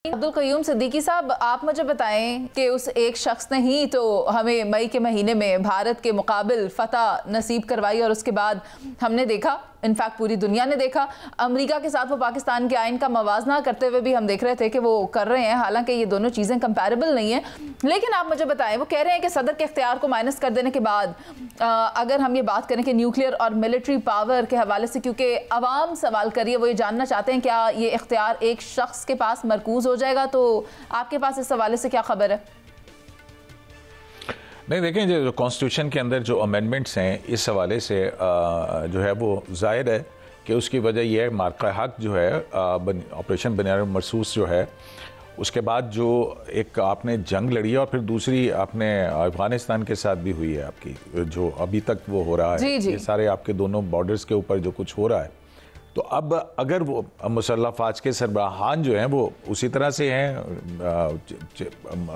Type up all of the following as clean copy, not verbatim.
अब्दुल कयूम सिद्दीकी साहब, आप मुझे बताएं कि उस एक शख्स ने ही तो हमें मई के महीने में भारत के मुकाबिल फतह नसीब करवाई और उसके बाद हमने देखा, इनफैक्ट पूरी दुनिया ने देखा, अमेरिका के साथ वो पाकिस्तान के आइन का मवाजना करते हुए भी हम देख रहे थे कि वो कर रहे हैं, हालांकि ये दोनों चीज़ें कंपैरेबल नहीं है। लेकिन आप मुझे बताएं, वो कह रहे हैं कि सदर के इख्तियार को माइनस कर देने के बाद अगर हम ये बात करें कि न्यूक्लियर और मिलिट्री पावर के हवाले से, क्योंकि अवाम सवाल करिए, वो ये जानना चाहते हैं क्या ये इख्तियार एक शख्स के पास मरकूज हो जाएगा, तो आपके पास इस हवाले से क्या खबर है? नहीं, देखें, जो कॉन्स्टिट्यूशन के अंदर जो अमेंडमेंट्स हैं इस हवाले से जो है वो जाहिर है कि उसकी वजह यह है, मार्का हक जो है ऑपरेशन बुनियाद मरसूस जो है, उसके बाद जो एक आपने जंग लड़ी है और फिर दूसरी आपने अफगानिस्तान के साथ भी हुई है आपकी, जो अभी तक वो हो रहा है, ये सारे आपके दोनों बॉर्डर्स के ऊपर जो कुछ हो रहा है। तो अब अगर वो मुसल्लह फ़ौज के सरबराहान जो हैं वो उसी तरह से हैं,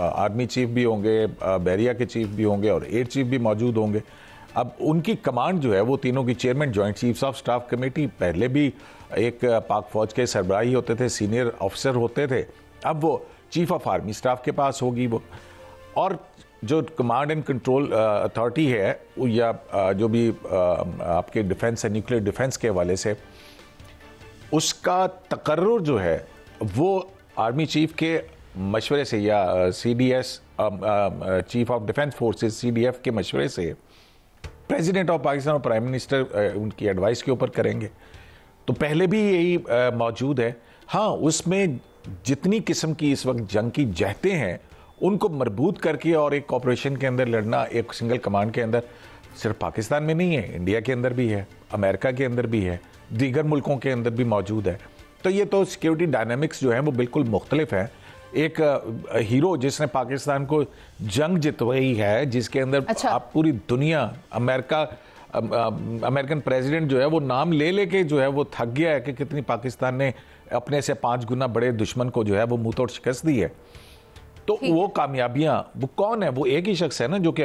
आर्मी चीफ भी होंगे, बहरिया के चीफ भी होंगे और एयर चीफ भी मौजूद होंगे। अब उनकी कमांड जो है वो तीनों की chairman joint chiefs of staff committee, पहले भी एक पाक फ़ौज के सरबराही होते थे, सीनियर ऑफिसर होते थे, अब वो चीफ ऑफ आर्मी स्टाफ के पास होगी वो। और जो कमांड एंड कंट्रोल अथॉरिटी है या जो भी आपके डिफेंस है, न्यूक्लियर डिफेंस के हवाले से, उसका तकर्रुर जो है वो आर्मी चीफ के मशवरे से या CDS chief of defence forces CDF के मशवरे से प्रेसिडेंट ऑफ पाकिस्तान और प्राइम मिनिस्टर उनकी एडवाइस के ऊपर करेंगे। तो पहले भी यही मौजूद है। हाँ, उसमें जितनी किस्म की इस वक्त जंग की जहतें हैं उनको मरबूत करके और एक ऑपरेशन के अंदर लड़ना, एक सिंगल कमांड के अंदर, सिर्फ पाकिस्तान में नहीं है, इंडिया के अंदर भी है, अमेरिका के अंदर भी है, दीगर मुल्कों के अंदर भी मौजूद है। तो ये तो सिक्योरिटी डायनामिक्स जो है वो बिल्कुल मुख्तलिफ है। एक हीरो जिसने पाकिस्तान को जंग जितवाई है, जिसके अंदर आप पूरी दुनिया, अमेरिकन प्रेसिडेंट जो है वो नाम ले लेके जो है वो थक गया है कि कितनी पाकिस्तान ने अपने से 5 गुना बड़े दुश्मन को जो है वो मुंह तोड़ शिकस्त दी है। तो वो कामयाबियां, वो कौन है? वो एक ही शख्स है ना, जो कि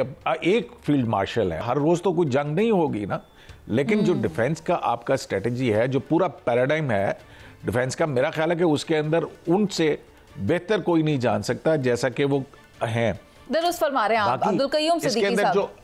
एक फील्ड मार्शल है। हर रोज तो कोई जंग नहीं होगी ना, लेकिन जो डिफेंस का आपका स्ट्रेटजी है, जो पूरा पैराडाइम है डिफेंस का, मेरा ख्याल है कि उसके अंदर उनसे बेहतर कोई नहीं जान सकता जैसा कि वो हैं। दुरुस्त फरमा रहे हैं आप अब्दुल कयूम सिद्दीकी साहब।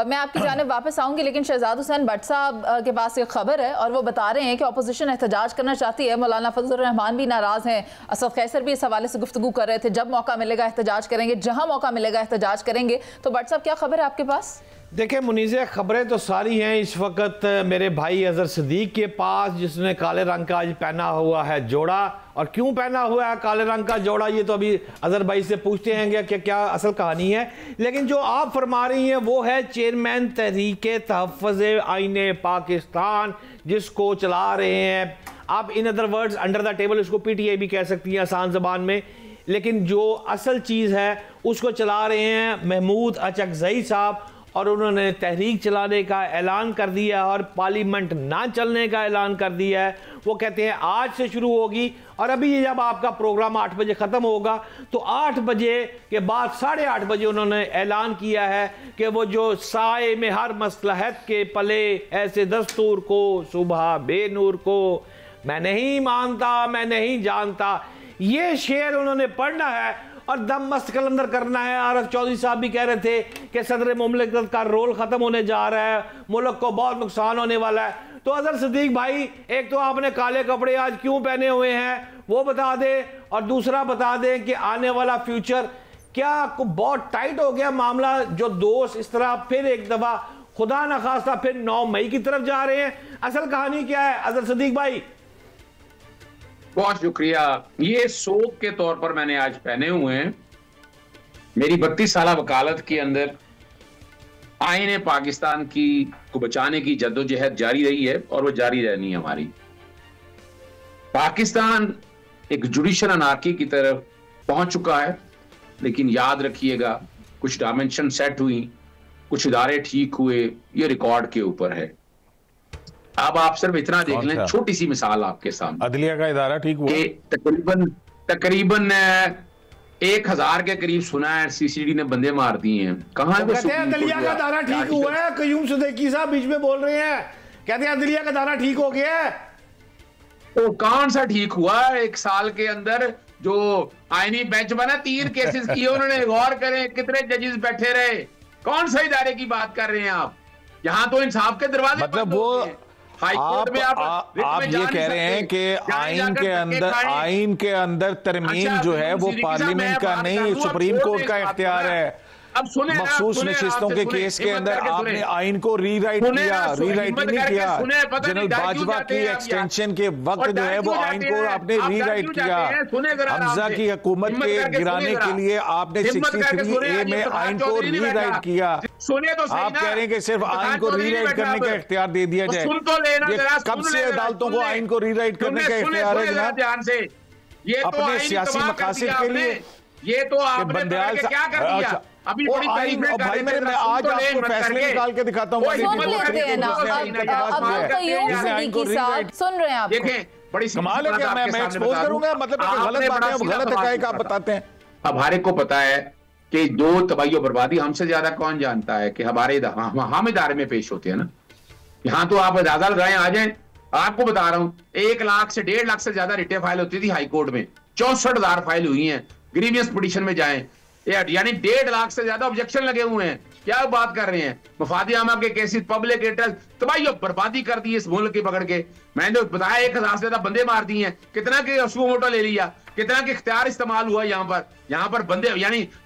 मैं आपकी जानिब वापस आऊंगी, लेकिन शहजाद हुसैन भट्ट साहब के पास एक खबर है और वो बता रहे हैं कि अपोजिशन एहतजाज करना चाहती है। मौलाना फजलुर रहमान भी नाराज़ हैं, असद कैसर भी इस हवाले से गुफ्तगू कर रहे थे, जब मौका मिलेगा एहतजाज करेंगे, जहां मौका मिलेगा एहतजाज करेंगे। तो भट्ट साहब, क्या खबर है आपके पास? देखिए मुनीज़े, खबरें तो सारी हैं इस वक्त मेरे भाई अजहर सिद्दीक के पास, जिसने काले रंग का आज पहना हुआ है जोड़ा। और क्यों पहना हुआ है काले रंग का जोड़ा, ये तो अभी अजहर भाई से पूछते हैं कि क्या असल कहानी है। लेकिन जो आप फरमा रही हैं वो है चेयरमैन तहरीके तहफ़्फ़ुज़ आईन पाकिस्तान, जिसको चला रहे हैं आप, in other words under the table, उसको PTI भी कह सकती हैं आसान ज़बान में। लेकिन जो असल चीज़ है उसको चला रहे हैं महमूद अचकज़ई साहब, और उन्होंने तहरीक चलाने का ऐलान कर दिया और पार्लियामेंट ना चलने का ऐलान कर दिया है। वो कहते हैं आज से शुरू होगी, और अभी ये जब आपका प्रोग्राम 8 बजे ख़त्म होगा तो 8 बजे के बाद 8:30 बजे उन्होंने ऐलान किया है कि वो जो साए में हर मसलहत के पले ऐसे दस्तूर को सुबह बेनूर को मैं नहीं मानता, मैं नहीं जानता, ये शेर उन्होंने पढ़ना है और दम मस्त कलंदर करना है। आरफ चौधरी साहब भी कह रहे थे कि सदर मुमलिकत का रोल ख़त्म होने जा रहा है, मुल्क को बहुत नुकसान होने वाला है। तो अजहर सिद्दीक भाई, एक तो आपने काले कपड़े आज क्यों पहने हुए हैं वो बता दें, और दूसरा बता दें कि आने वाला फ्यूचर क्या बहुत टाइट हो गया मामला, जो दोस्त इस तरह फिर एक दफ़ा खुदा न खास्ता फिर 9 मई की तरफ जा रहे हैं। असल कहानी क्या है अजहर सिद्दीक भाई? बहुत शुक्रिया। ये सोग के तौर पर मैंने आज पहने हुए हैं। मेरी 32 साल वकालत के अंदर आईन पाकिस्तान को बचाने की जद्दोजहद जारी रही है और वो जारी रहनी है हमारी। पाकिस्तान एक जुडिशल अनार्की की तरफ पहुंच चुका है, लेकिन याद रखिएगा कुछ डायमेंशन सेट हुई, कुछ इदारे ठीक हुए, ये रिकॉर्ड के ऊपर है। अब आप सिर्फ इतना देख लें, छोटी सी मिसाल आपके सामने, अदलिया का इदारा ठीक हुआ, तकरीबन 1000 के करीब सुना है CCD ने बंदे मार दिए हैं। कहां कहते हैं अदलिया का दारा ठीक हुआ है? कयूम सिद्दीकी साहब बीच में बोल रहे हैं, कहते हैं अदलिया का दारा ठीक हो गया है। तो कौन सा ठीक हुआ? 1 साल के अंदर जो आईनी बेंच बना, 3 केसेस किए उन्होंने, गौर करें कितने जजेस बैठे रहे, कौन सा इदारे की बात कर रहे हैं आप? यहाँ तो इंसाफ के दरवाजे मतलब वो आप ये कह रहे हैं कि आइन के अंदर तरमीम जो है वो पार्लियामेंट का नहीं, सुप्रीम कोर्ट का इख्तियार है। अब सुने मखसूस नशिस्तों के केस के अंदर आपने आइन को रीराइट किया, रीराइट नहीं किया। जनरल बाजवा की एक्सटेंशन के वक्त जो है वो आइन को आपने रीराइट किया। हमजा की हुकूमत के गिराने के लिए आपने 63A में आइन को रीराइट किया। सुने तो आप कह रहे हैं कि सिर्फ आइन को रीराइट करने का इख्तियार दे दिया जाए। कब से अदालतों को आइन को रीराइट करने का इख्तियार है जनाब? ध्यान से, ये अपने सियासी मकासद के लिए ये तो आपने क्या कर दिया? अभी भाई मैं आज आपको फैसले निकाल के दिखाता हूँ। सुन रहे हैं आप, देखें बड़ी कमाल है क्या? मैं एक्सपोज करूंगा, मतलब गलत बात है, गलत हकायक आप बताते हैं। अब हर एक को पता है कि 2 तबाही और बर्बादी हमसे ज्यादा कौन जानता है कि हमारे हम इदारे में पेश होते हैं ना। यहाँ तो आप अंदाजा लगाएं, आ जाए, आपको बता रहा हूँ 1 लाख से 1.5 लाख से ज्यादा रिटे फाइल होती थी हाई कोर्ट में, 64,000 फाइल हुई हैं। ग्रीवियंस पिटीशन में जाएं, यानी 1.5 लाख से ज्यादा ऑब्जेक्शन लगे हुए हैं। क्या बात कर रहे हैं? मफादी आमा के केसेस, पब्लिक इंटरेस्ट, तबाही और बर्बादी कर दी इस मुल्क की पकड़ के। मैंने बताया 1,000 से ज्यादा बंदे मार दिए हैं। कितना के सुमोटो ले लिया, कितना के इख्तियार इस्तेमाल हुआ यहाँ पर बंदे,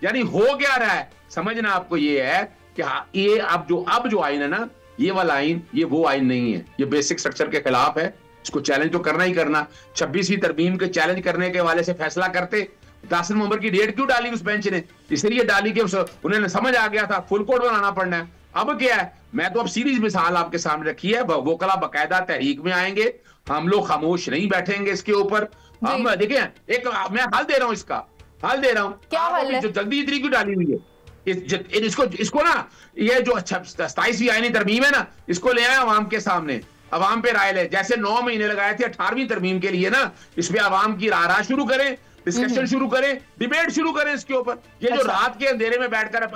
यानी हो क्या रहा है समझना आपको ये है कि ये अब जो आइन है ना, ये वाला आइन, ये वो आइन नहीं है, ये बेसिक स्ट्रक्चर के खिलाफ है। इसको चैलेंज तो करना ही करना। 26वीं तरमीम के चैलेंज करने के हवाले से फैसला करते 10 नवंबर की डेट क्यों डाली उस बेंच ने? इसलिए डाली कि उन्हें समझ आ गया था फुल कोर्ट बनाना पड़ना है। अब क्या है, मैं तो अब सीरीज मिसाल आपके सामने रखी है। वोकला बकायदा तहरीक में आएंगे, हम लोग खामोश नहीं बैठेंगे इसके ऊपर। हम देखिए, एक मैं हल दे रहा हूं, इसका हल दे रहा हूं। क्या हल है? जो जल्दी क्यों डाली हुई है, इसको ना, ये जो 27वीं आईनी तरमीम है ना, इसको ले आए अवाम के सामने, अवाम पे राय ले। जैसे 9 महीने लगाए थे 18वीं तरमीम के लिए ना, इस पे अवाम की राय शुरू करें, डिस्कशन शुरू करें, डिबेट शुरू करें इसके ऊपर। ये जो रात के अंधेरे में बैठकर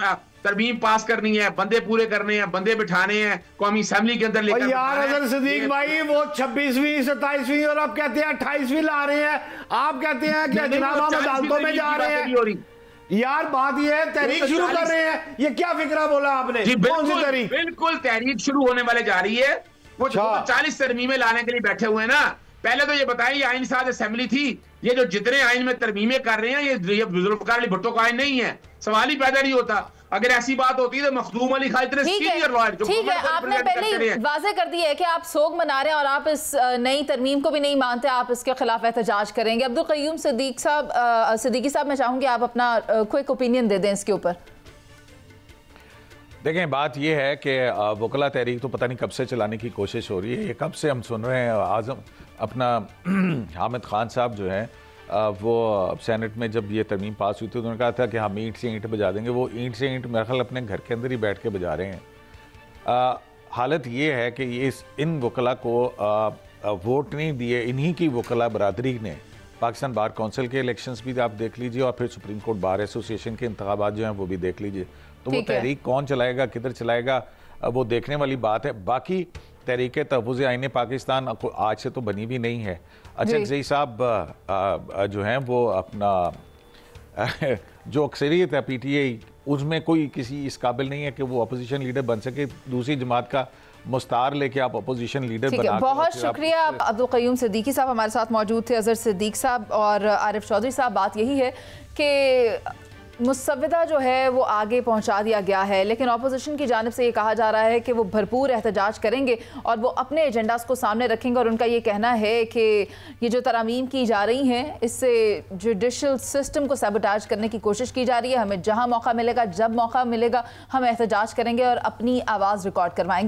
तरमीम पास करनी है, बंदे पूरे करने हैं, बंदे बिठाने हैं, कौमी असेंबली के अंदर लेकर यार अजहर सिद्दीक भाई, वो 26वीं 27वीं और आप कहते हैं 28वीं ला रहे हैं। आप कहते हैं कि जनाब हम अदालतों में जा रहे हैं। यार बात ये है, तहरीक शुरू कर रहे हैं। ये क्या फिक्रा बोला आपने? कौन सी तहरीक? बिल्कुल तहरीक शुरू होने वाले जा रही है। वो 40 तरमीमें लाने के लिए बैठे हुए हैं ना। पहले तो ये बताएं, ये आइन साज असेंबली थी, ये जो जितने आइन में तरमीमें कर रहे हैं ये जुल्फकार अली भुट्टो का आइन नहीं है। सवाल ही पैदा नहीं होता। अगर ऐसी बात होती है तो मखदूम अली खान इतने सीनियर लॉयर, ठीक है, आपने पहले वाज़ेह कर दिया है कि आप सोग मना रहे हैं और आप इस नई तरमीम को भी नहीं मानते, आप इसके खिलाफ एहतजाज करेंगे। अब्दुल क़य्यूम सिद्दीकी साहब, मैं चाहूंगी आप अपना क्विक ओपिनियन दे दें इसके ऊपर। देखें, बात यह है कि वकला तहरीक तो पता नहीं कब से चलाने की कोशिश हो रही है। ये कब से हम सुन रहे हैं, आजम अपना हामिद खान साहब जो हैं वो सेनेट में जब ये तरमीम पास हुई थी तो उन्होंने कहा था कि हम ईंट से ईंट बजा देंगे। वो ईंट से ईंट मेरे ख्याल अपने घर के अंदर ही बैठ के बजा रहे हैं। हालत ये है कि ये इन वकला को वोट नहीं दिए, इन्हीं की वकला बरादरी ने पाकिस्तान बार काउंसिल के इलेक्शंस भी आप देख लीजिए और फिर सुप्रीम कोर्ट बार एसोसिएशन के इंतखाबात जो हैं वो भी देख लीजिए। तो वो तहरीक कौन चलाएगा, किधर चलाएगा, वो देखने वाली बात है। बाकी तहरीक तहफ़्फ़ुज़ आईन पाकिस्तान आज से तो बनी भी नहीं है। अच्छा, ज़ई साहब जो हैं वो अपना जो अक्सरियत है PTI, उसमें कोई किसी इस काबिल नहीं है कि वो अपोजिशन लीडर बन सके। दूसरी जमात का मुस्तार लेके आप अपोजिशन लीडर बना। बहुत शुक्रिया। अब्दुल क़य्यूम सिद्दीकी साहब हमारे साथ मौजूद थे, अज़हर सिद्दीक साहब और आरिफ चौधरी साहब। बात यही है कि मुसव्वदा जो है वो आगे पहुंचा दिया गया है, लेकिन अपोजिशन की जानिब से ये कहा जा रहा है कि वो भरपूर एहतजाज करेंगे और वो अपने एजेंडास को सामने रखेंगे। और उनका ये कहना है कि ये जो तरामीम की जा रही हैं इससे जुडिशल सिस्टम को सबटाज करने की कोशिश की जा रही है। हमें जहां मौका मिलेगा, जब मौका मिलेगा, हम एहतजाज करेंगे और अपनी आवाज़ रिकॉर्ड करवाएंगे।